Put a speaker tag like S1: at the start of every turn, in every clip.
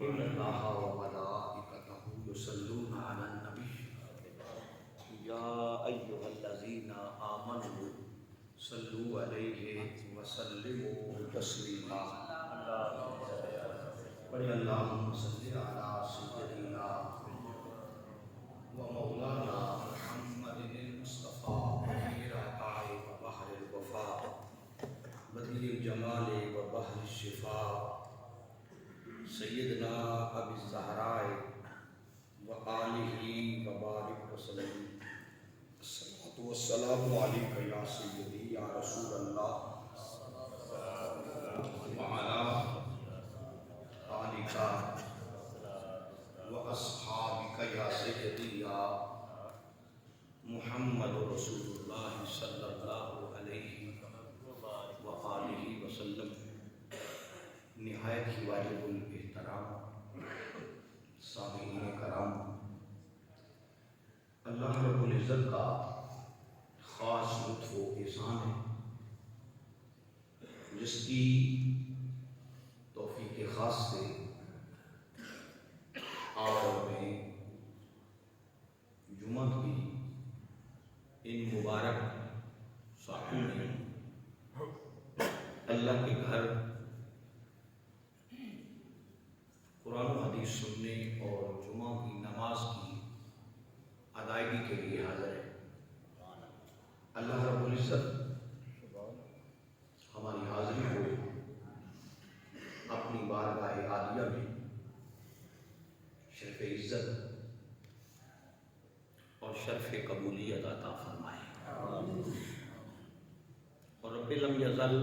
S1: ان اللہ وملائکتہ یصلون علی النبی یا ایھا الذین آمنوا صلوا علیہ وسلموا تسلیما بڑے اللہم صلی علی سیدنا ومولانا محمد المصطفیٰ رائع بحر الوفا بدیع الجمال و بحر الشفا سیدنا ابی الزہراء و آلہ وبارک وسلم الصلاۃ والسلام علیک یا سیدی یا رسول اللہ وعلی آلک و اصحابک یا سیدی یا محمد رسول اللہ صلی اللہ علیہ وآلہ وسلم۔ نہایت ہی واجب الاحترام سامعین کرام، اللہ رب العزت کا خاص لطف و احسان ہے جس کی توفیق خاص سے آخر میں جمعہ کی ان مبارک ساعتوں میں اللہ کے گھر قرآن و حدیث سننے اور جمعہ کی نماز کی ادائیگی کے لیے حاضر ہے۔ اللہ رب العزت ہماری حاضری کو اپنی بارگاہ عالیہ میں شرف عزت اور شرف قبولیت عطا فرمائے، اور رب لم یزل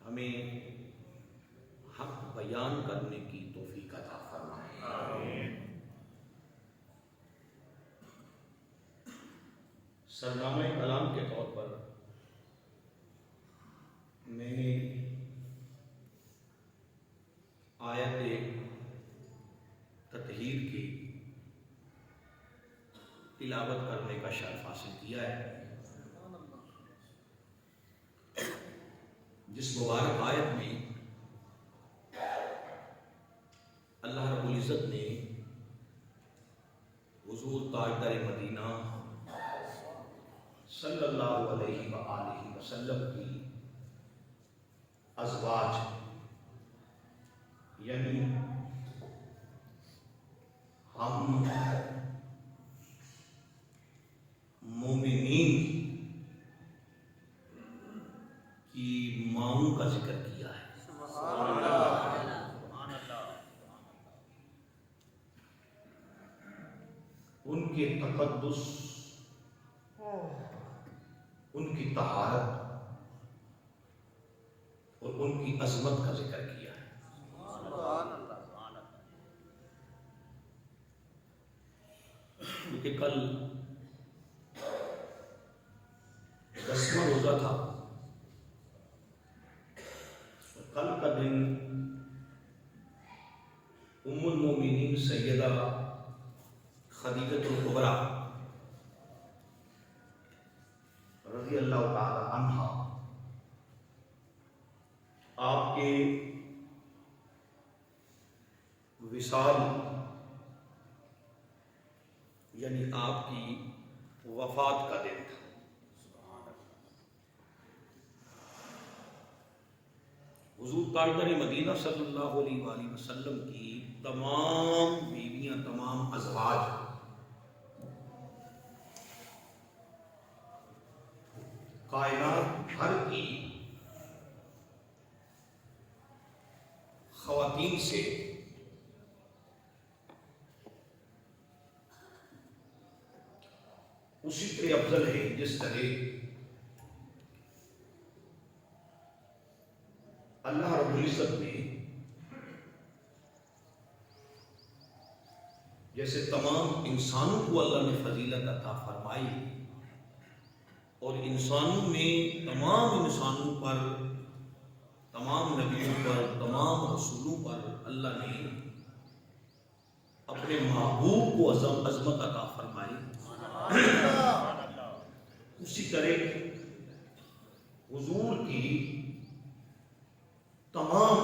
S1: ہمیں حق بیان کرنے کی توفیق عطا فرمائے۔ سرنامہ کلام کے طور پر میں نے آیت تطہیر کی تلاوت کرنے کا شرف حاصل کیا ہے، جس مبارک آیت میں اللہ رب العزت نے حضور تاجدار مدینہ صلی اللہ علیہ وآلہ وسلم کی ازواج یعنی ہم مومنین کی ماؤں کا ذکر کیا ہے۔ ان کے تقدس، ان کی طہارت اور ان کی عظمت کا ذکر کیا ہے۔ کیونکہ کل 10واں روزہ تھا، کل کا دن ام المومنین سیدہ خدیجۃ الکبریٰ رضی اللہ تعالی عنہا آپ کے وصال یعنی آپ کی وفات کا دن تھا۔ حضور تاجدار مدینہ صلی اللہ علیہ وآلہ وسلم کی تمام بیویاں، تمام ازواج کائنات بھر کی خواتین سے اسی طرح افضل ہے جس طرح اللہ رب العزت نے جیسے تمام انسانوں کو اللہ نے فضیلت عطا فرمائی، اور انسانوں میں تمام انسانوں پر، تمام نبیوں پر، تمام رسولوں پر اللہ نے اپنے محبوب کو عظمت عطا فرمائی، اسی طرح حضور کی تمام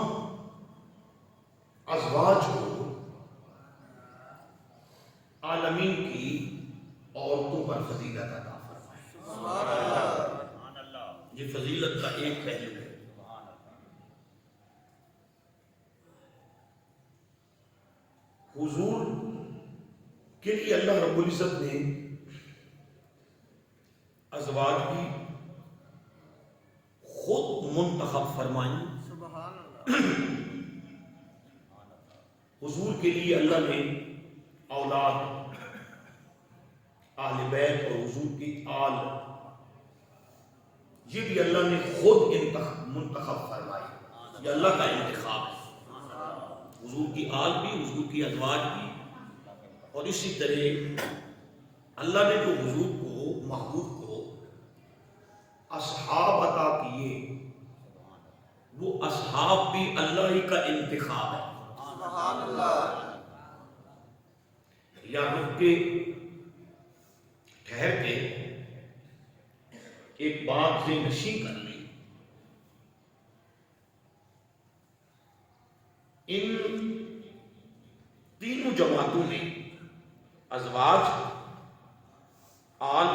S1: حضور کے لیے اللہ رب العزت نے ازواج بھی خود منتخب فرمائی.
S2: سبحان اللہ.
S1: حضور کے لیے اللہ نے اولاد، اہل بیت اور حضور کی آل، یہ بھی اللہ نے خود منتخب فرمائی. یہ اللہ کا انتخاب ہے. حضور کی آل بھی، حضور کی ازواج بھی. اور اسی طرح اللہ نے جو حضور کو، محبوب کو اصحاب عطا کیے، وہ اصحاب بھی اللہ ہی کا انتخاب ہے.
S2: سبحان اللہ.
S1: یا رک کے ٹھہر کے ایک بات سے نشیں کر لی. ان تینوں جماعتوں نے، ازواج، آل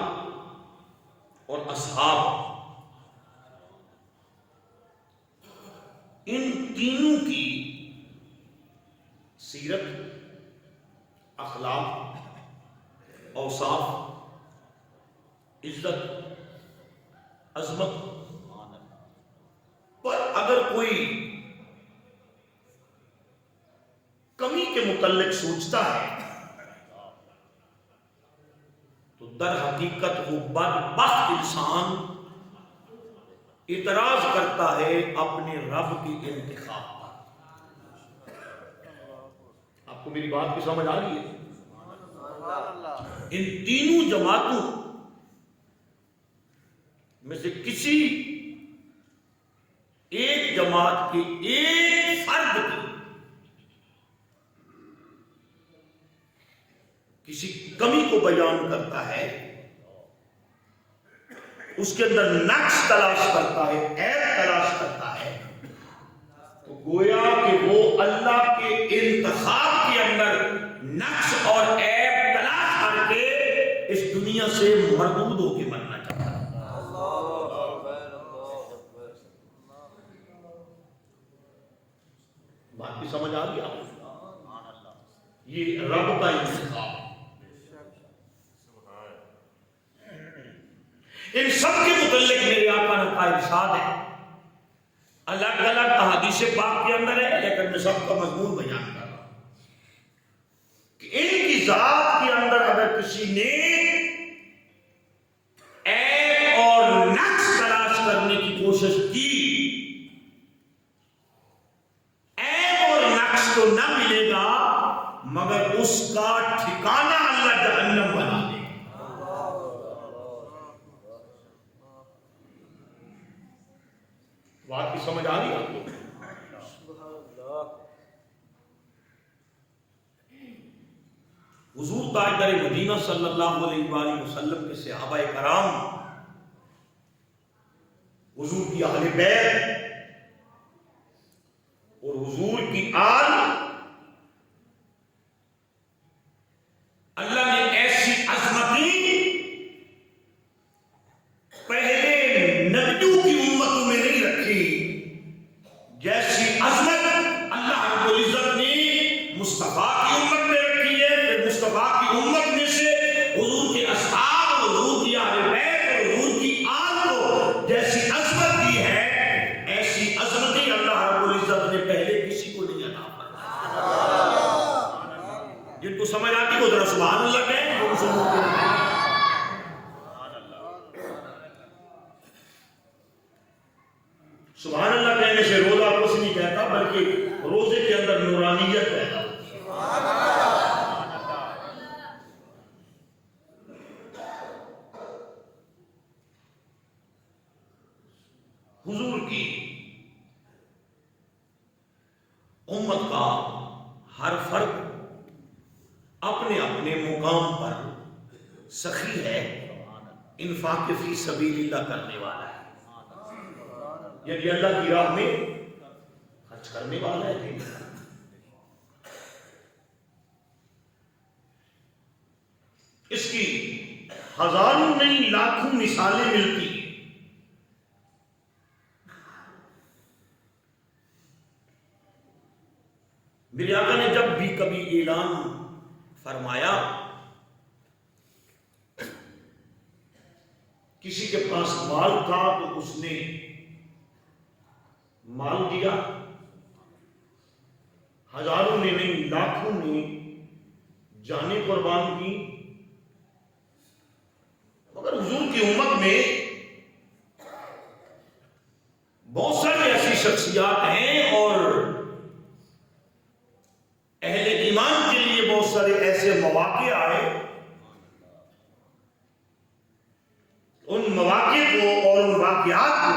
S1: اور اصحاب، ان تینوں کی سیرت، اخلاق، اوصاف، عزت، عظمت پر اگر کوئی کمی کے متعلق سوچتا ہے تو در حقیقت وہ بدبخت انسان اعتراض کرتا ہے اپنے رب کے انتخاب پر. آپ کو میری بات کی سمجھ آ رہی ہے؟
S2: سبحان اللہ.
S1: ان تینوں جماعتوں میں سے کسی ایک جماعت کے ایک فرد کی کسی کمی کو بیان کرتا ہے، اس کے اندر نقص تلاش کرتا ہے، عیب تلاش کرتا ہے، تو گویا کہ وہ اللہ کے انتخاب کے اندر نقص اور عیب تلاش کر کے اس دنیا سے مردود ہو کے مرنا چاہتا ہے. بات کی سمجھ آ گئی آپ کو؟ یہ رب کا انتخاب. ان سب کے متعلق میرے آقا کا ارشاد ہے، الگ الگ احادیث پاک کے اندر ہے، لیکن میں سب کا مضمون بیان کر رہا ہوں کہ ان کی ذات کے اندر اگر کسی نے عیب اور نقص تلاش کرنے کی کوشش کی، عیب اور نقص تو نہ ملے گا مگر اس کا ٹھکانہ اللہ جہنم بنا دے. بات کی سمجھ آ رہی ہے آپ کو؟ حضور تاجدار مدینہ صلی اللہ علیہ وآلہ وسلم کے صحابہ کرام، حضور کی اہل بیت اور حضور کی آل، اللہ نے ایسی عظمتیں پہلے نبیوں کی امتوں میں نہیں رکھی جیسی عظمت اللہ رب العزت نے مصطفیٰ کی امت میں رکھی ہے. پھر مصطفیٰ کی امت میں سے حضور کے اصحاب، حضور کی اہل بیت اور حضور کی آل کو جیسی عظمت دی ہے، ایسی عظمتیں اللہ رب العزت نے پہلے کسی کو نہیں عطا فرمائی. جن کو سمجھ آتی وہ ذرا سبحان اللہ کہیں. سبحان اللہ کہنے سے روزہ کچھ نہیں کہتا، بلکہ روزے کے اندر نورانیت پیدا ہوتی ہے. حضور کی امت کا ہر فرد اپنے اپنے مقام پر سخی ہے، انفاق فی سبیل اللہ کرنے والا ہے، یعنی اللہ کی راہ میں خرچ کرنے والا ہے. اس کی ہزاروں نہیں لاکھوں مثالیں ملتی ہیں. میرے آقا نے جب بھی کبھی اعلان فرمایا کسی کے پاس مال تھا تو اس نے مال دیا، ہزاروں نے نہیں لاکھوں نے جانیں قربان کی، مگر حضور کی امت میں بہت ساری ایسی شخصیات ہیں اور اہل ایمان کے لیے بہت سارے ایسے مواقع آئے، ان مواقع کو اور ان واقعات کو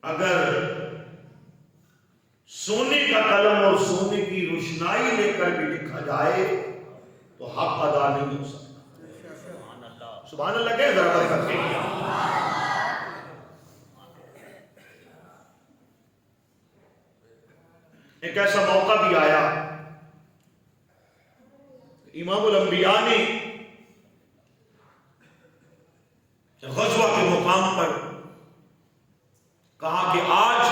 S1: اگر سونے کا قلم اور سونے کی روشنائی لے کر بھی لکھا جائے تو حق ادا نہیں ہو سکتا۔ سبحان اللہ کہہ ذرا برکت کے لیے۔ ایک ایسا موقع بھی آیا امام الانبیاء نے غزوہ کے مقام پر کہا کہ آج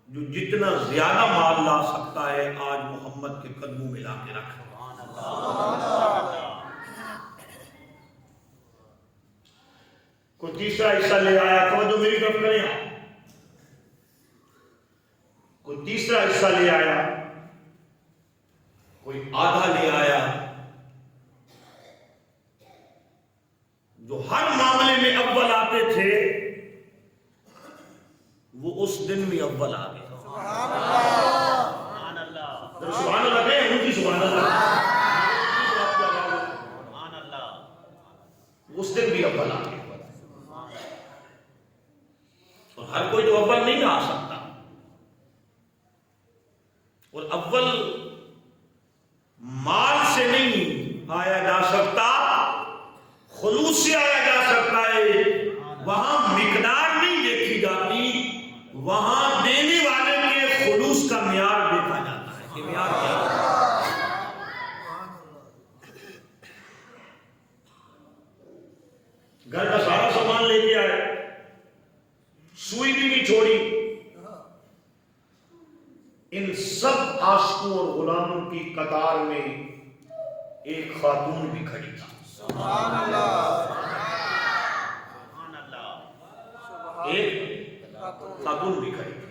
S1: جو جتنا زیادہ مال لا سکتا ہے آج محمد کے قدموں میں لا کے رکھ۔ کوئی تیسرا حصہ لے آیا، توجہ میری طرف کریں آپ، کوئی تیسرا حصہ لے آیا، کوئی آدھا لے آیا، جو ہر معاملے میں اول آتے تھے وہ اس دن میں اول آ گئے۔ سبحان اللہ کہیں ان کی سبحان اللہ، اس دن بھی اول آ گئے۔ اور ہر کوئی تو اول نہیں آ سکتا، اور اول مال سے نہیں آیا جا سکتا، خلوص سے آیا جا سکتا ہے۔ وہاں مقدار نہیں دیکھی جاتی، وہاں دینے والے کے خلوص کا معیار دیکھا جاتا ہے کہ معیار کیا ہے۔ گھر کا سارا سامان لے کے آئے، سوئی بھی نہیں چھوڑی، ان سب عاشقوں اور غلاموں کی قطار میں ایک خاتون بھی کھڑی تھا۔
S2: سبحان اللہ،
S1: ایک خاتون بھی کھڑی تھی،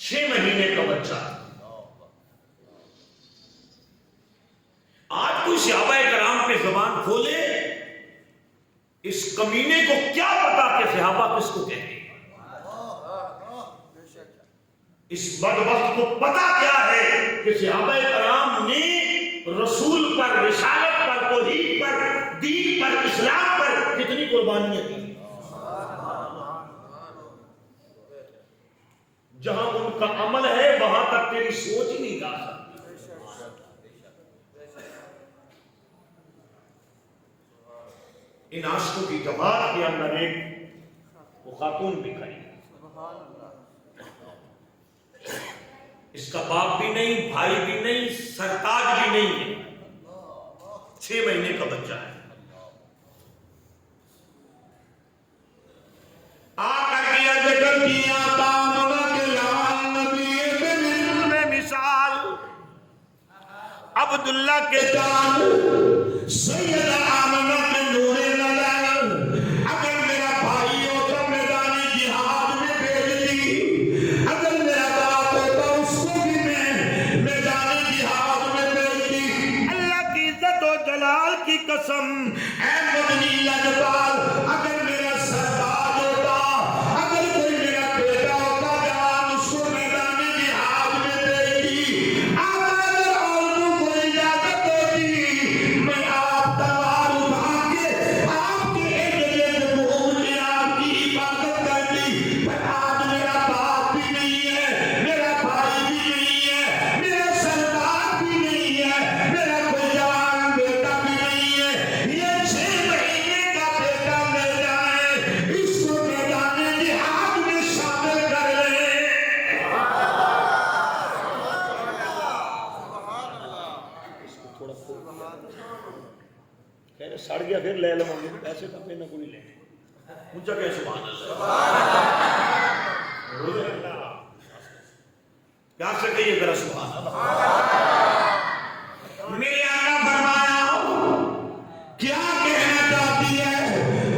S1: 6 مہینے کا بچہ۔ آج کوئی صحابہ کرام پہ زبان کھولے، اس کمینے کو کیا پتا کہ صحابہ کس کو کہتے ہیں، اس بدبخت کو پتا کیا ہے کہ صحابہ کرام نے رسول پر، رسالت پر، توحید پر، دین پر، اسلام پر کتنی قربانیاں دی۔ جہاں ان کا عمل ہے وہاں تک تیری سوچ ہی نہیں جا سکتی۔ ان عاشقوں کی جماعت کے اندر ایک وہ خاتون بھی کھڑی، اس کا باپ بھی نہیں، بھائی بھی نہیں، سرتاج بھی نہیں ہے، 6 مہینے کا بچہ ہے۔ آ کر کے ذکر کیا تامنا کے لال نبی بن میں مثال عبداللہ کے جان سید آمنہ کے نور نظر، اگر میرا بھائی ہوتا میدان جہاد میں بھیج دی، اگر میرا باپ ہوتا اس کو بھی میں میدان جہاد میں بھیج دی۔ اللہ کی عزت و جلال کی قسم، اے مدنی لجپال، اگر میرا سردار ہوتا، اگر کوئی میرا بیٹا ہوتا جان اس کو میدان جہاد میں بھیج دی، اگر عورتوں کو اجازت ہوتی میں آپ تلوار اٹھا کے آپ کے ارد گھوم کے آپ کی حفاظت کرتی، پر آج میرا باپ بھی نہیں ہے، میرا بھائی بھی نہیں ہے، میرا سردار بھی نہیں ہے، میرا کوئی جوان بیٹا بھی نہیں ہے، یہ 6 مہینے کا بیٹا لے جائیں، اس کو میدان جہاد میں شامل کر لیں۔ اس کو تھوڑا کہہ رہے سڑ گیا پھر لے لوں گے، پیسے تو پہ نہ کوئی لے، مجھے کہ سبحان اللہ۔ کیا سے کہیے ذرا سبحان اللہ. میرے آقا فرمایا کیا کہنا چاہتی ہے؟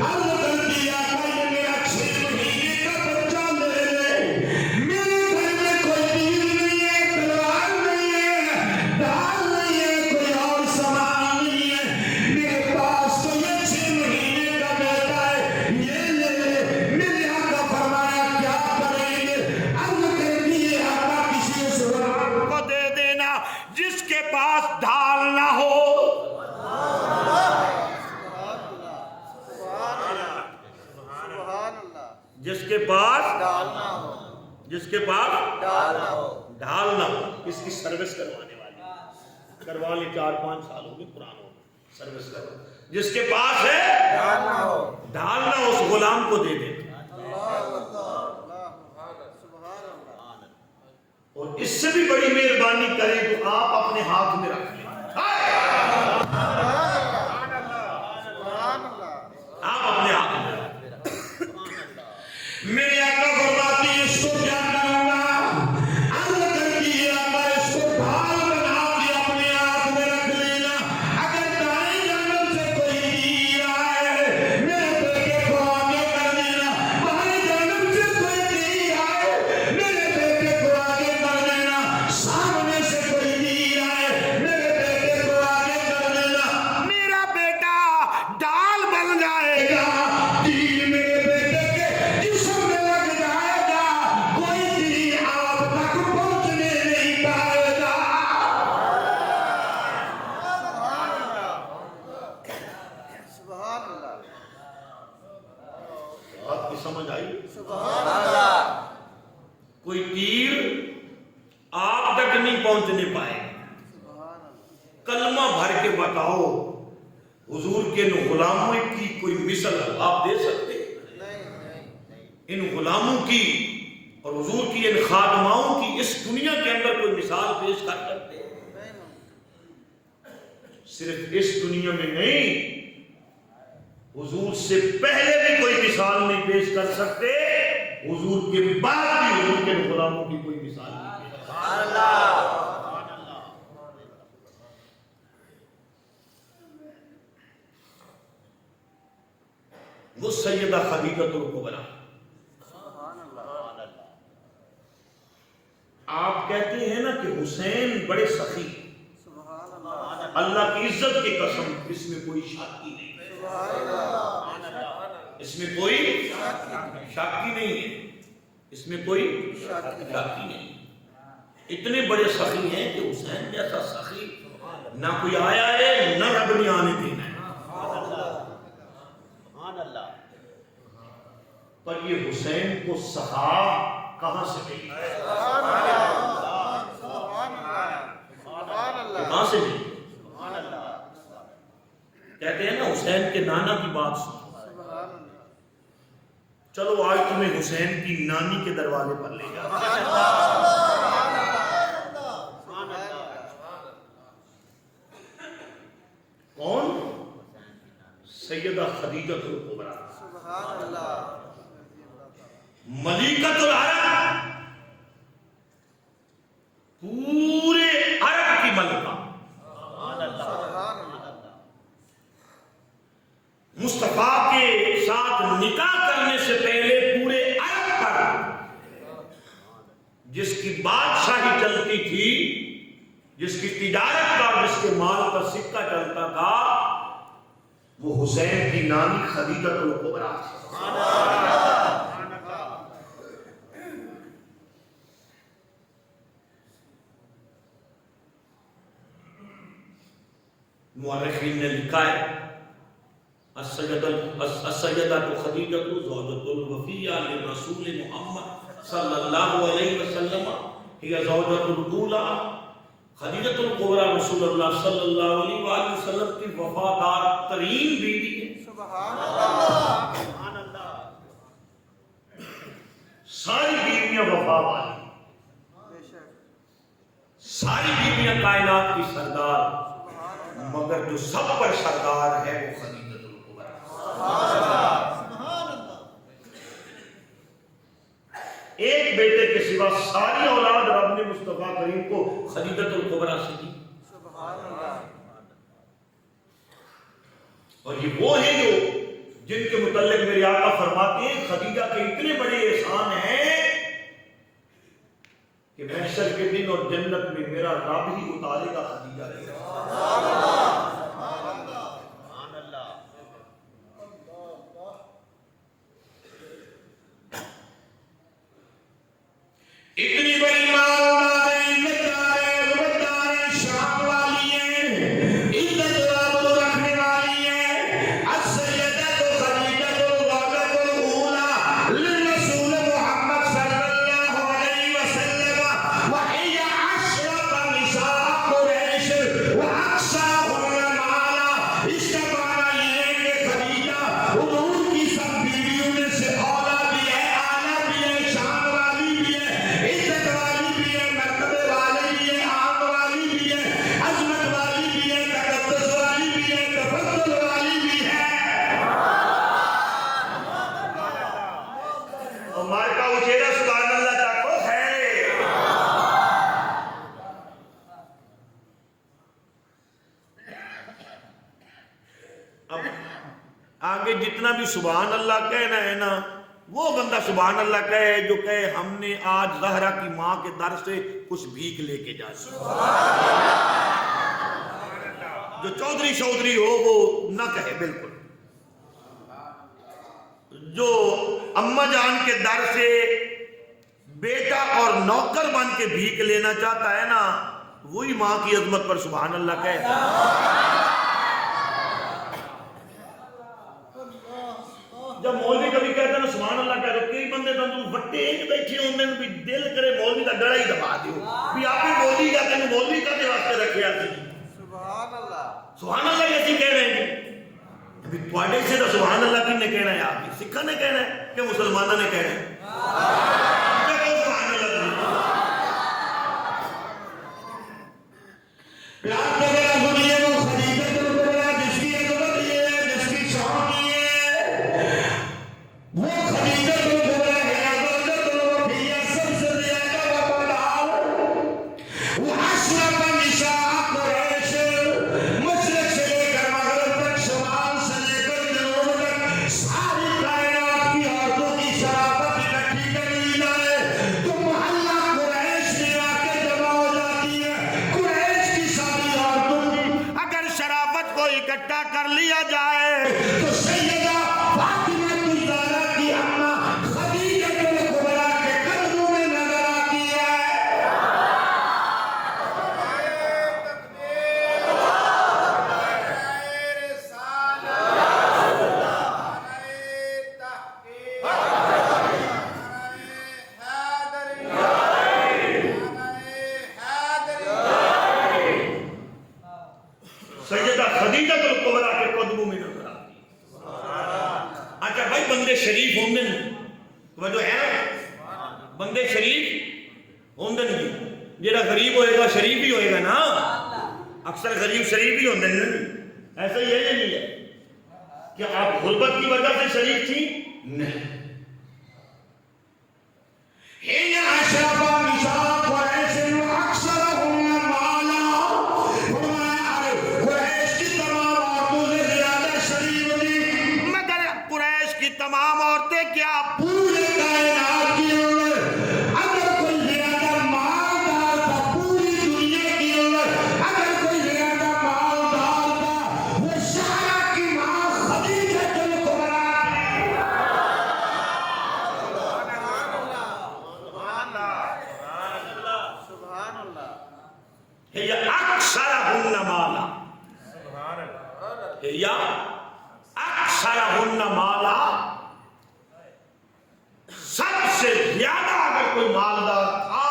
S1: عرض کرتی ہے آقا یہ میرا 6 مہینے کا بچہ لے لے. میرے گھر میں کوئی تیر نہیں ہے، تلوار نہیں ہے، ڈال نہیں ہے، کوئی اور سامان نہیں ہے. میرے پاس تو یہ 6 مہینے کا بیٹا ہے، یہ لے لے. میرے آقا فرمایا کیا کریں گے؟ عرض کرتی ہے آقا کسی اس غلام کو دے دینا جس کے پاس ڈھال نہ ہو. جس کے پاس جس کے پاس ڈھال نہ ہو. اس کی سروس کروانے والی کروا لی 4-5 سال ہو گئے قرآن ہو سروس کرو. جس کے پاس ہے ڈھال نہ ہو اس غلام کو دے دے. اور اس سے بھی بڑی مہربانی کریں تو آپ اپنے ہاتھ میں رکھ لیں. آپ اپنے ہاتھ میں رکھ لیں. میرے آقا فرماتی ہے اس کو کیا کروں گا؟ عرض کرتی ہے آقا اس کو ڈھال بنا کے اپنے ہاتھ میں رکھ لینا. اگر دائیں جانب سے کوئی تیر آئے میرے بیٹے کو آگے کر دینا. بائیں جانب سے کوئی تیر آئے میرے بیٹے کو آگے کر دینا. سامنے سے کوئی تیر آئے میرے بیٹے کو آگے کر دینا. میرا بیٹا ڈال بن جائے گا. تیر میرے بیٹے کے جسم میں لگ جائے گا. کوئی تیر آپ تک پہنچنے نہیں پائے گا. آپ کی سمجھ آئی؟ کوئی تیر آپ تک نہیں پہنچنے پائے. کلمہ بھر کے بتاؤ حضور کے ان غلاموں کی کوئی مثل آپ دے سکتے؟ ان غلاموں کی اور حضور کی ان خادماؤں کی اس دنیا کے اندر کوئی مثال پیش کر سکتے؟ صرف اس دنیا میں نہیں، حضور سے پہلے بھی کوئی مثال نہیں پیش کر سکتے. حضور کے بعد بھی حضور کے ان غلاموں کی کوئی مثال نہیں پیش کر سکتے. وہ سیدہ خدیجہ الکبریٰ. آپ کہتے ہیں نا کہ حسین بڑے سخی. اللہ کی عزت کی قسم اس میں کوئی شاکی نہیں. اس میں کوئی شاکی نہیں ہے. اس میں کوئی شاکی نہیں. اتنے بڑے سخی ہیں کہ حسین جیسا سخی نہ کوئی آیا ہے نہ رب نے آنے دینا ہے. پر یہ حسین کو سخا کہاں سے ملی؟ کہاں سے ملی؟ کہتے ہیں نا حسین کے نانا کی بات سنو. چلو آج تمہیں حسین کی نانی کے دروازے پر لے جاتے ہیں. کون؟ سیدہ خدیجہ الکبریٰ ملکۃ العرب، پورے عرب کی ملکہ. مصطفیٰ کے ساتھ نکاح کرنے سے پہلے پورے عرب پر جس کی بادشاہی چلتی تھی، جس کی تجارت کا، جس کے مال کا سکہ چلتا تھا، وہ حسین کی نانی خدیجہ الکبریٰ. مورخین نے لکھا ہے السیدہ خدیجہ زوجۃ الوفیہ لرسول محمد صلی اللہ علیہ وسلم ہی زوجۃ الاولی. خدیجہ الکبریٰ رسول اللہ صلی اللہ علیہ وآلہ وسلم کی وفادار ترین بیوی ہے. سبحان اللہ. ساری بیویاں وفا والی، ساری بیویاں کائنات کی سردار، مگر جو سب پر سردار ہے وہ خدیجہ الکبریٰ. ایک بیٹے کے سوا ساری اولاد رب نے مصطفیٰ کریم کو خدیجۃ الکبریٰ سے دی. اور یہ وہ ہیں جو جن کے متعلق میرے آقا فرماتے ہیں خدیجہ کے اتنے بڑے احسان ہیں کہ محشر کے دن اور جنت میں میرا رب ہی اتارے گا خدیجہ کے. اتنی بڑی آگے جتنا بھی سبحان اللہ کہنا ہے نا وہ بندہ سبحان اللہ کہے جو کہے ہم نے آج زہرا کی ماں کے در سے کچھ بھیک لے کے جا جو چودھری شودھری ہو وہ نہ کہے بالکل. جو اماں جان کے در سے بیٹا اور نوکر بن کے بھیک لینا چاہتا ہے نا وہی ماں کی عظمت پر سبحان اللہ کہے. جب مولوی کبھی کہتا ہے نا سبحان اللہ کہہ تو کئی بندے تو وٹے ایک بیٹھے ہوندے بھی دل کرے مولوی کا ڈڑا ہی دبا دیو بھی آپ ہی مولوی کا تینوں مولوی کا دے واسطے رکھیا سی. سبحان اللہ یہ کہہ رہے ہیں ابھی تواڈے سے تو سبحان اللہ کن نے کہنا ہے آپ سکھاں نے کہنا ہے کہ مسلمانوں نے کہنا ہے. اکٹھا کر لیا جائے تو سیدہ فاطمہ الزہرا کی اماں خدیجہ الکبریٰ کے قدموں میں نظر آتی ہے. سیدہ خدیجہ الکبریٰ کے قدموں میں نظر آتی ہے. اچھا بھائی بندے شریف ہوندے توجہ ہے نا بندے شریف ہوندے جیڑا غریب ہوئے گا شریف ہی ہوئے گا نا. اکثر غریب شریف ہی ہوندے نا ایسا ہی ہے یا نہیں ہے کہ آپ غربت کی وجہ سے شریف تھی نہیں. تمام عورتیں کیا پورے کائنات کی عمر اگر کوئی زیادہ مالدار تھا پوری دنیا کی عمر اگر کوئی زیادہ مالدار تھا وہ سارا کی ماں خدیجہ الکبریٰ ہی اکثرہن مالا یا اکثرہن مالا سب سے زیادہ اگر کوئی مالدار تھا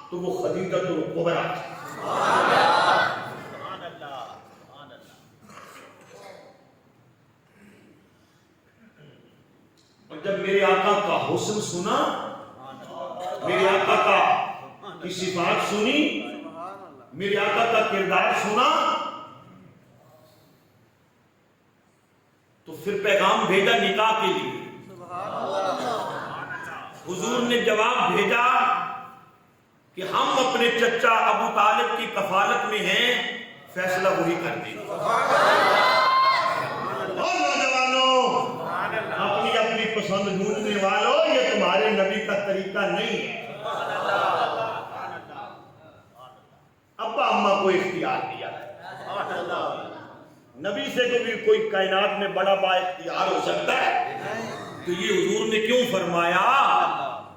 S1: تو وہ خدیجہ الکبریٰ تھی. اور جب میرے آقا کا حسن سنا میرے آقا کا کی صفات سنی میرے آقا کا کردار سنا تو پھر پیغام بھیجا نکاح کے لیے. حضور نے جواب بھیجا کہ ہم اپنے چچا ابو طالب کی کفالت میں ہیں، فیصلہ وہی کر دیں۔ اور نوجوانوں، اپنی اپنی پسند ڈھونڈنے والوں، یہ تمہارے نبی کا طریقہ نہیں ہے۔ ابا اماں کو اختیار دیا ہے، نبی سے کوئی کائنات میں بڑا با اختیار ہو سکتا ہے؟ تو یہ حضور نے کیوں فرمایا؟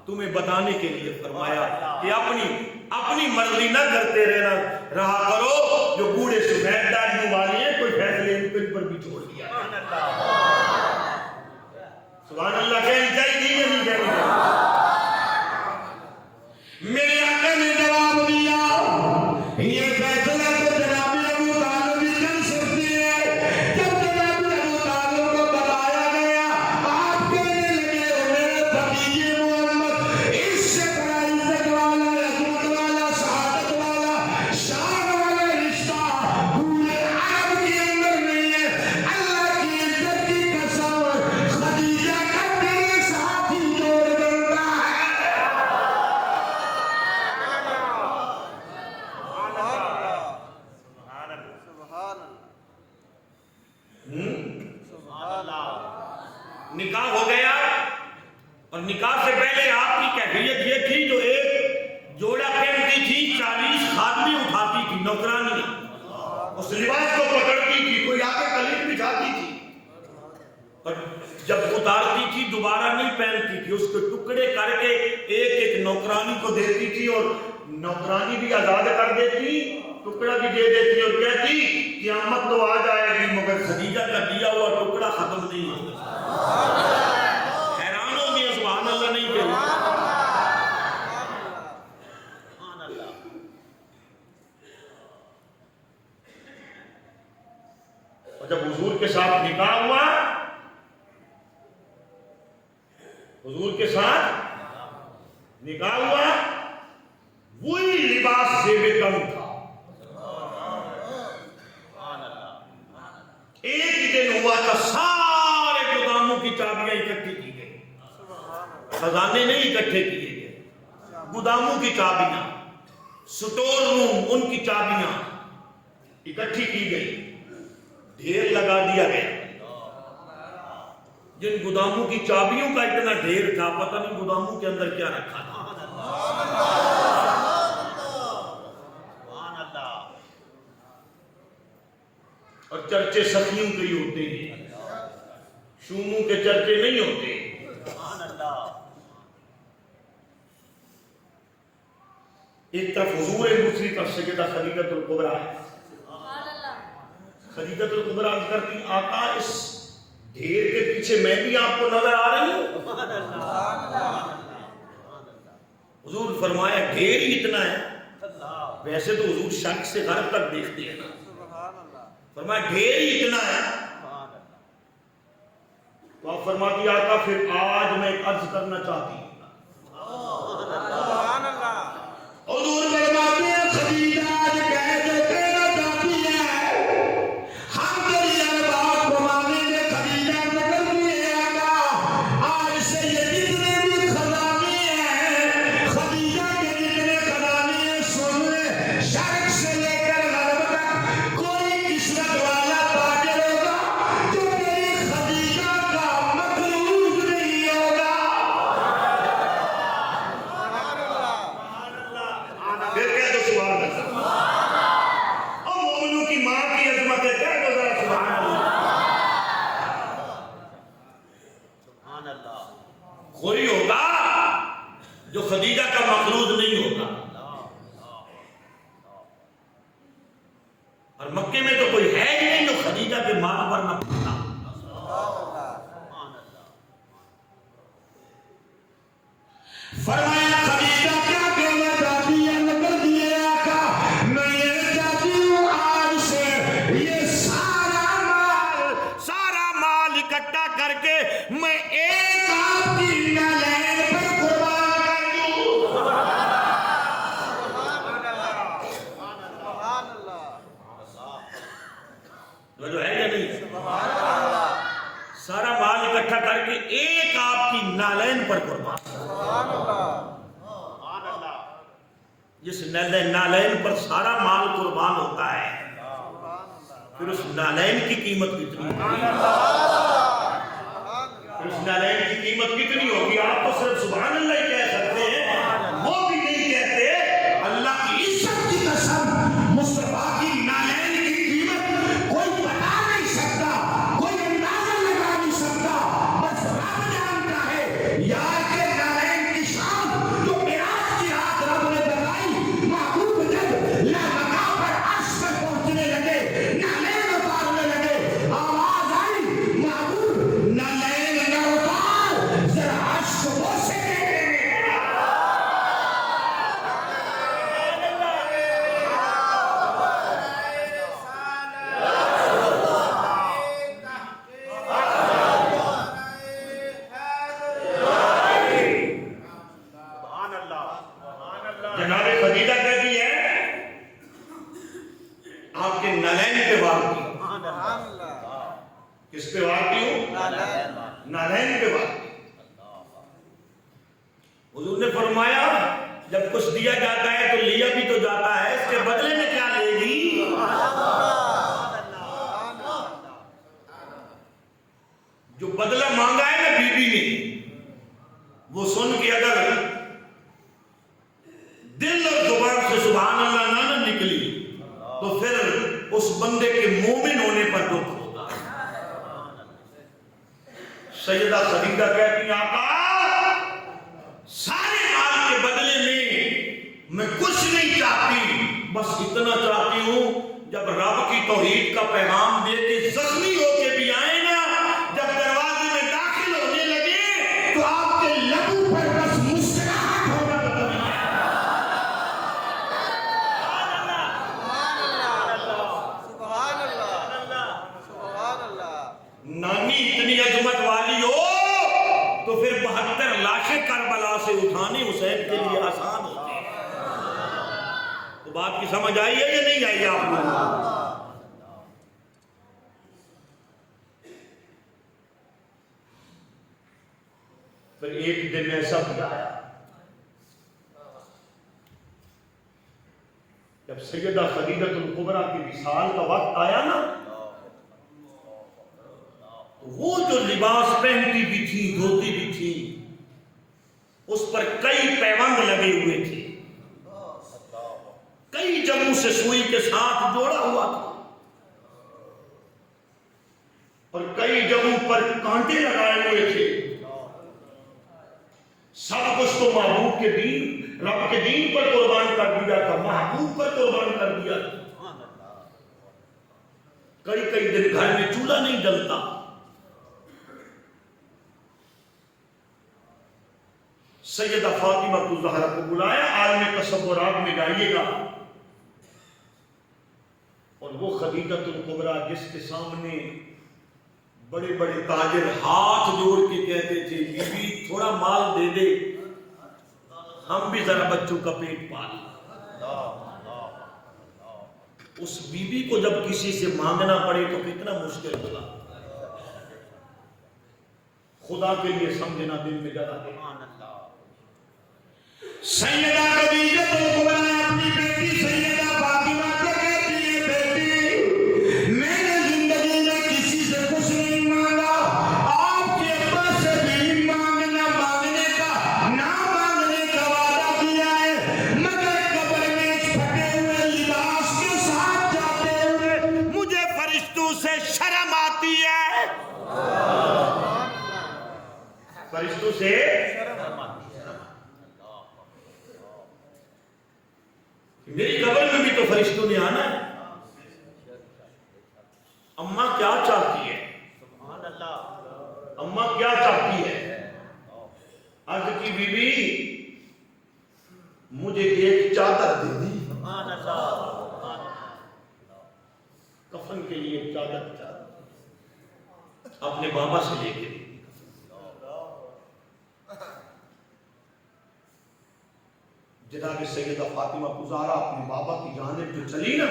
S1: تمہیں بتانے کے لیے فرمایا کہ اپنی مرضی نہ کرتے رہا کرو، جو بوڑھے سفید داڑھیوں والے ہیں کوئی فیصلے ان پر بھی چھوڑ دیا۔ سبحان اللہ کہنی چاہیے یا نہیں کہنی چاہیے؟ میرے آقا نے جواب دیا، یہ فیصلہ تو جناب ابو طالب بھی کر سکتے ہیں۔ جب جناب ابو طالب کو بتایا گیا، آپ کہنے لگے میرے بھتیجے محمد، اس سے بڑا عزت والا، عظمت والا، سعادت والا، شان والا رشتہ پورے عرب کے اندر نہیں ہے۔ اللہ کی عزت کی قسم، خدیجہ کا تیرے ساتھ ہی جوڑ بنتا ہے۔ نکاح ہو گیا، اور نکاح سے پہلے آپ کی کیفیت یہ تھی، جو ایک جوڑا پہنتی تھی 40 خادمی اٹھاتی تھی، نوکرانی اس لباس کو پکڑتی تھی، کوئی آگے قلیل بچھاتی تھی، اور جب اتارتی تھی دوبارہ نہیں پہنتی تھی، اس کے ٹکڑے کر کے ایک ایک نوکرانی کو دیتی تھی، اور نوکرانی بھی آزاد کر دیتی، ٹکڑا بھی دے دیتی، اور کہتی قیامت تو آ جائے گی مگر خدیجہ کا دیا ہوا ٹکڑا ختم نہیں ہوگا۔ حیران ہو گیا، سبحان اللہ نہیں کہہ اور جب حضور کے ساتھ نکاح ہوا، حضور کے ساتھ نکاح ہوا، وہی لباس زیب کم تھا۔ ایک دن ہوا تھا، سارے گوداموں کی چابیاں اکٹھی کی گئی، خزانے نہیں اکٹھے کیے گئے، گوداموں کی چابیاں، سٹور روم ان کی چابیاں اکٹھی کی گئی، ڈھیر لگا دیا گیا۔ جن گوداموں کی چابیوں کا اتنا ڈھیر تھا، پتہ نہیں گوداموں کے اندر کیا رکھا تھا۔ اور چرچے سخیوں کے ہی ہوتے ہیں، شوموں کے چرچے نہیں ہوتے۔ ایک طرف حضور ہے، دوسری طرف سیدہ خدیجہ الکبریٰ ہے۔ خدیجہ الکبریٰ عرض کرتی، آقا اس ڈھیر کے پیچھے میں بھی آپ کو نظر آ رہی ہوں؟ حضور فرمایا ڈھیر ہی اتنا ہے؟ ویسے تو حضور شرق سے غرب تک دیکھتے ہیں، فرمایا ڈھیر ہی اتنا ہے؟ تو آپ فرماتی آقا پھر آج میں ایک عرض کرنا چاہتی ہوں۔ حضور فرماتے ہیں خدیجہ آج کہہ جو کہنا چاہتی ہے، ہم تیری ہر بات کو مانیں گے۔ خدیجہ نکل دیے آقا، آج سے یہ جتنے بھی خزانے ہیں، خدیجہ کے جتنے خزانے ہیں، سن لے، شرق سے لے کر غرب تک کوئی قسمت والا تاجر ہوگا جو تیری خدیجہ کا مطلوب نہیں ہوگا۔ پھر کہہ دو سبحان اللہ۔ اور مومنوں کی ماں کی عظمت ہے، کہہ دو ذرا سبحان اللہ۔ کوئی ہوگا جو خدیجہ کا مقصود نہیں ہوگا، اور مکے میں تو کوئی ہے ہی نہیں جو خدیجہ کے مال پر نہ پڑتا۔ فرمایا خدیجہ کیا کہنا چاہتی ہے؟ نکل دیے آقا، میں یہ چاہتی ہوں آج سے یہ سارا مال اکٹھا کر کے میں ایک آپ کی نالین پر قربان کر دوں۔ جو ہے یا نہیں؟ سارا مال اکٹھا کر کے ایک آپ کی نالین پر قربان۔
S2: سبحان اللہ
S1: جس نالین پر سارا مال قربان ہوتا ہے، پھر اس نالین کی قیمت کتنی ہوگی؟ پھر اس نالین کی قیمت کتنی ہوگی؟ آپ تو صرف سبحان اللہ ہی کہہ سکتے ہیں، وہ بھی نہیں کہتے۔ اللہ کی عزت کی قسم، مصطفیٰ کی نالین کی قیمت کوئی بتا نہیں سکتا، کوئی اندازہ لگا نہیں سکتا، بس رب جانتا ہے۔ یار کے نالین کی شان جو معراج کی رات رب نے بتائی، محبوب جب لامکہ پر عرش پر پہنچنے لگے، نالین اتارنے لگے، آواز آئی، محبوب نالین نہ اتار، ذرا عرش کو بوسے دے دے۔ جناب خدیجہ کہتی ہے آپ کے نالین پہ وار کی۔
S2: سبحان اللہ
S1: کس پہ وار کی ہوں؟ نالین پہ وار کی۔ حضور نے فرمایا جب کچھ دیا جاتا ہے تو لیا بھی تو جاتا ہے، اس کے بدلے میں کیا لے گی؟ جو بدلہ مانگا ہے نا بی بی نے، وہ سن کے اگر دل اور زبان سے سبحان اللہ نہ نکلی تو پھر اس بندے کے مومن ہونے پر دکھ ہوگا۔ سیدہ خدیجہ کہتی ہیں آقا سارے مال کے بدلے میں کچھ نہیں چاہتی، بس اتنا چاہتی ہوں جب رب کی توحید کا پیغام دے کے زخمی ہو کے بھی آئے نا، جب دروازے میں داخل ہونے لگے تو آپ کے لبوں پر بس مسکراہٹ ہونا بتا دیا۔
S2: سبحان اللہ سبحان اللہ۔
S1: نانی اتنی عظمت والی ہو تو پھر 72 لاشیں کربلا سے اٹھانے حسین کے لیے آسان ہوتے ہیں۔ تو بات کی سمجھ آئی ہے یا نہیں آئی آپ کو؟ پھر ایک دن ایسا بھی آیا جب سیدہ خدیجہ الکبریٰ کی وصال کا وقت آیا نا، وہ جو لباس پہنتی بھی تھی، دھوتی بھی تھی، اس پر کئی پیوند لگے ہوئے تھے، کئی جگہوں سے سوئی کے ساتھ جوڑا ہوا تھا، اور کئی جگہوں پر کانٹے لگائے ہوئے تھے۔ سب کچھ تو محبوب کے دین، رب کے دین پر قربان کر دیا تھا، محبوب پر قربان کر دیا تھا۔ کئی کئی دن گھر میں چولہا نہیں جلتا۔ سیدہ فاطمہ الزہرا کو بلایا، عالم تصورات میں جائیے گا، اور وہ خدیجہ الکبریٰ جس کے سامنے بڑے بڑے تاجر ہاتھ جوڑ کے کہتے تھے بی بی تھوڑا مال دے دے، ہم بھی ذرا بچوں کا پیٹ پال۔ اس بی بی کو جب کسی سے مانگنا پڑے تو کتنا مشکل ہوگا۔ خدا کے لیے سمجھنا دل میں جگہ دے۔ سیدہ خدیجہ الکبریٰ اپنی بیٹی سیدہ فاطمہ کو کہتی ہے بیٹی میں نے زندگی میں کسی سے کچھ نہیں مانگا، آپ کے ابا سے بھی مانگنے کا نہ مانگنے کا وعدہ کیا ہے، مگر قبر میں پھٹے ہوئے لباس کے ساتھ جاتے ہوئے مجھے فرشتوں سے شرم آتی ہے۔ فرشتوں سے میری قبر میں بھی تو فرشتوں نے آنا ہے۔ اماں کیا چاہتی ہے؟ اماں کیا چاہتی ہے؟ عرض کی بی بی مجھے ایک چادر دے دی، کفن کے لیے ایک چادر اپنے بابا سے لے کے۔ جناب سیدہ فاطمہ الزہرا اپنے بابا کی جانب جو چلی نا،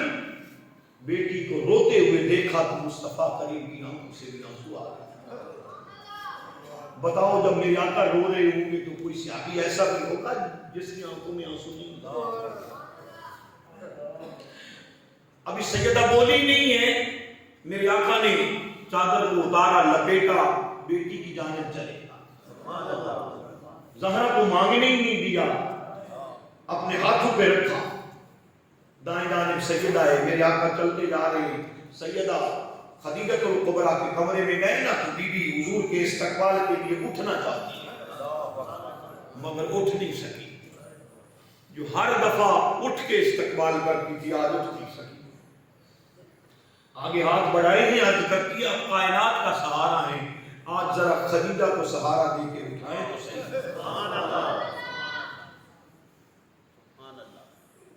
S1: بیٹی کو روتے ہوئے دیکھا تو مصطفیٰ کریم کی آنکھوں سے بھی آنسو آ گئے۔ بتاؤ جب میرے آقا رو رہے ہوں گے تو کوئی صحابی ایسا بھی ہوگا جس کی آنکھوں میں آنسو نہیں ہوگا؟ ابھی سیدہ بولی نہیں ہے، میرے آقا نے چادر کو اتارا، لپیٹا، بیٹی کی جانب چلے گا، زہرا کو مانگنے ہی نہیں دیا، اپنے ہاتھوں پہ رکھا، دائیں جانب سیدہ ہے، میرے آقا چلتے جا رہے ہیں، سیدہ خدیجہ الکبریٰ کے کمرے میں گئے نا تو بی بی حضور کے استقبال کے لیے اٹھنا چاہتی ہے مگر اٹھ نہیں سکی، جو ہر دفعہ اٹھ کے استقبال کرتی تھی آج اٹھ نہیں سکی، آگے ہاتھ بڑھائے ہیں، آج کرتی ہے اب کائنات کا سہارا ہے، آج ذرا خدیجہ کو سہارا دے کے اٹھائیں تو صحیح۔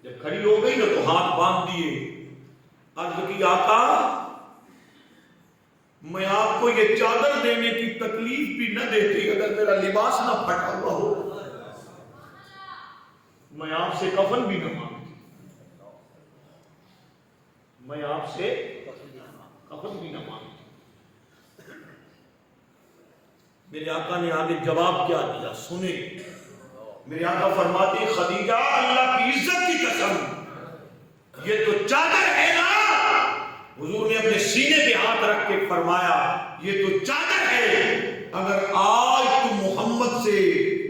S1: جب کھڑی ہو گئی نا تو ہاتھ باندھ دیے، عرض کی آقا میں آپ کو یہ چادر دینے کی تکلیف بھی نہ دیتی اگر میرا لباس نہ پھٹا ہوا ہو، میں آپ سے کفن بھی نہ مانگتی، میں آپ سے کفن بھی نہ مانگتی۔ میرے آقا نے آگے جواب کیا دیا سنیں، میرے آقا فرماتے خدیجہ اللہ کی عزت کی قسم یہ تو چادر ہے نا، حضور نے اپنے سینے پہ ہاتھ رکھ کے فرمایا یہ تو چادر ہے، اگر آج تو محمد سے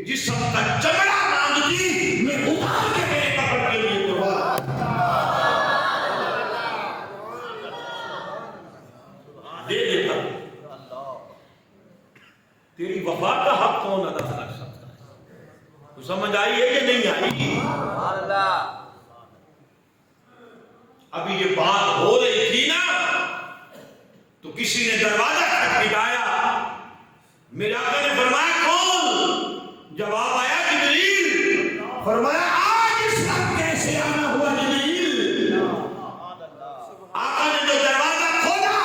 S1: جسم کا چمڑا مانگتی میں اتار کے میرے کفن کے لیے قربان دے دیتا۔ تیری وفا کا حق کون ادا کر سکتا ہے؟ تو سمجھ آئی ہے کہ نہیں آئی؟ ابھی یہ بات ہو رہی تھی نا تو کسی نے دروازہ کھٹکھٹایا، میرے آقا نے فرمایا کون؟ جواب آیا جبریل، فرمایا آج اس وقت کیسے آنا ہوا جبریل؟ آقا نے جو دروازہ کھولا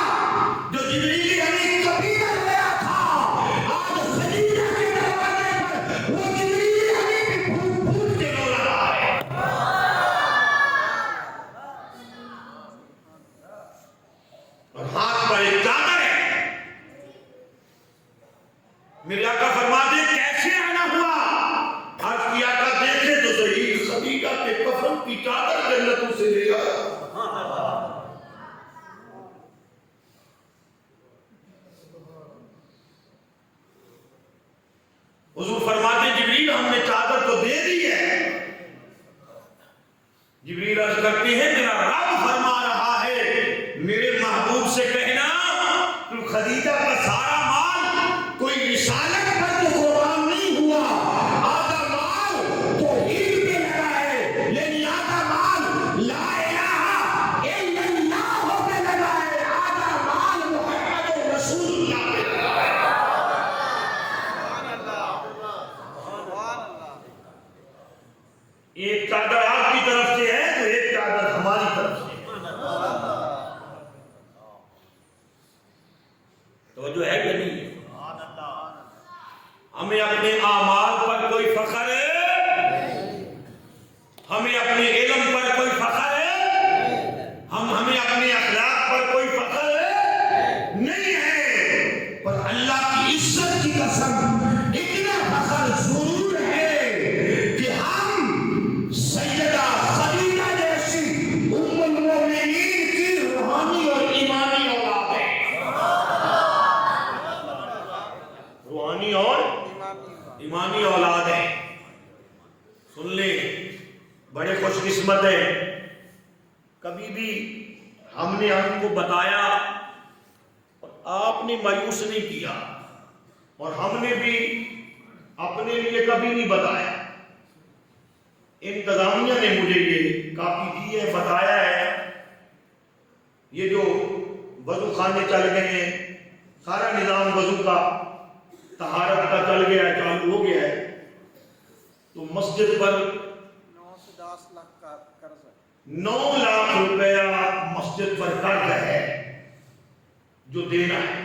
S1: جو جبریل امین کبھی نہ گیا تھا، آج خدیجہ کے دروازے پر وہ جبریل امین پھوٹ پھوٹ کے رو رہا ہے۔ اور ہاتھ پر ایک چادر ہے، میرے آقا فرماتے کیسے آنا ہوا؟ آج کی آقا دیکھے تو صحیح خدیجہ کے کفن کی چادر جنتوں سے لے آیا۔ حضور فرماتے جبریل ہم نے چادر تو دے دی ہے، جبریل عرض کرتے ہیں میرا رب فرما رہا ہے میرے محبوب سے کہنا تو خدیجہ کا سارا مال کوئی رسالت پر تو قربان نہیں ہوا، آدھا مال توحید پہ لگا ہے، لیکن آدھا مال لا الہ الا اللہ پہ لگا ہے، آدھا مال محمد رسول اللہ پہ لگا ہے۔ ایک چادر آپ کی طرف سے ہے تو ایک چادر ہماری طرف سے ہے، توجہ ہے کہ نہیں ہے؟ ہمیں اپنے اعمال پر کوئی فخر ہے؟ ہمیں اپنے علم پر کوئی فخر ہے؟ ہمیں اپنے اخلاق پر کوئی فخر ہے؟ نہیں ہے، پر اللہ کی عزت کی قسم اتنا فخر ضرور ہے کہ ہم سیدہ خدیجہ جیسی ام المومنین کی روحانی اور ایمانی اولاد ہیں، روحانی اور ایمانی اولاد ہیں۔ سن لیں بڑے خوش قسمت ہیں، کبھی بھی ہم نے آپ کو بتایا اور آپ نے مایوس نہیں کیا، اور ہم نے بھی اپنے لیے کبھی نہیں بتایا، انتظامیہ نے مجھے یہ کاپی دی ہے، بتایا ہے، یہ جو وضو خانے چل گئے ہیں، سارا نظام وضو کا طہارت کا چل گیا ہے، چالو ہو گیا ہے، تو مسجد پر
S2: 9 سے 10 لاکھ کا قرض ہے،
S1: 9 لاکھ روپیہ مسجد پر قرض ہے جو دینا ہے۔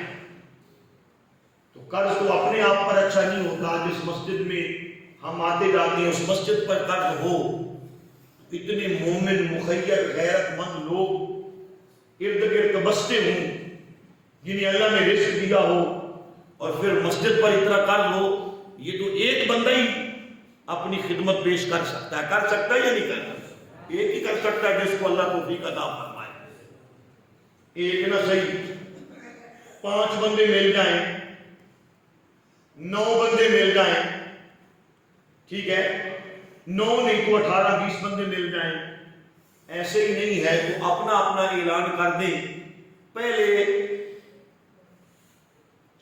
S1: تو قرض تو اپنے آپ پر اچھا نہیں ہوتا، جس مسجد میں ہم آتے جاتے ہیں اس مسجد پر قرض ہو، اتنے مومن مخیر غیرت مند لوگ ارد گرد بستے ہوں جنہیں اللہ نے رزق دیا ہو، اور پھر مسجد پر اتنا قرض ہو، یہ تو ایک بندہ ہی اپنی خدمت پیش کر سکتا ہے یا نہیں کر سکتا؟ ایک ہی کر سکتا ہے جس کو اللہ توفیق عطا فرمائے۔ ایک نہ صحیح 5 بندے مل جائیں، 9 بندے مل جائیں، ٹھیک ہے، 9 نہیں تو 18-20 بندے مل جائیں، ایسے ہی نہیں ہے تو اپنا اپنا اعلان کر دیں۔ پہلے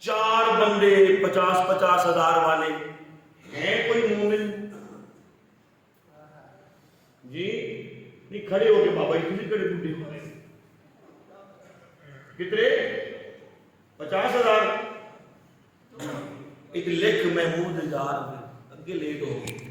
S1: 4 بندے 50-50 ہزار والے ہیں کوئی مومن؟ جی نہیں کھڑے ہو کے بابا جی کتنے بڈھے ہو گئے؟ کتنے؟ 50,000؟ ایک لکھ محمود یار اگے لیٹ ہو گئی۔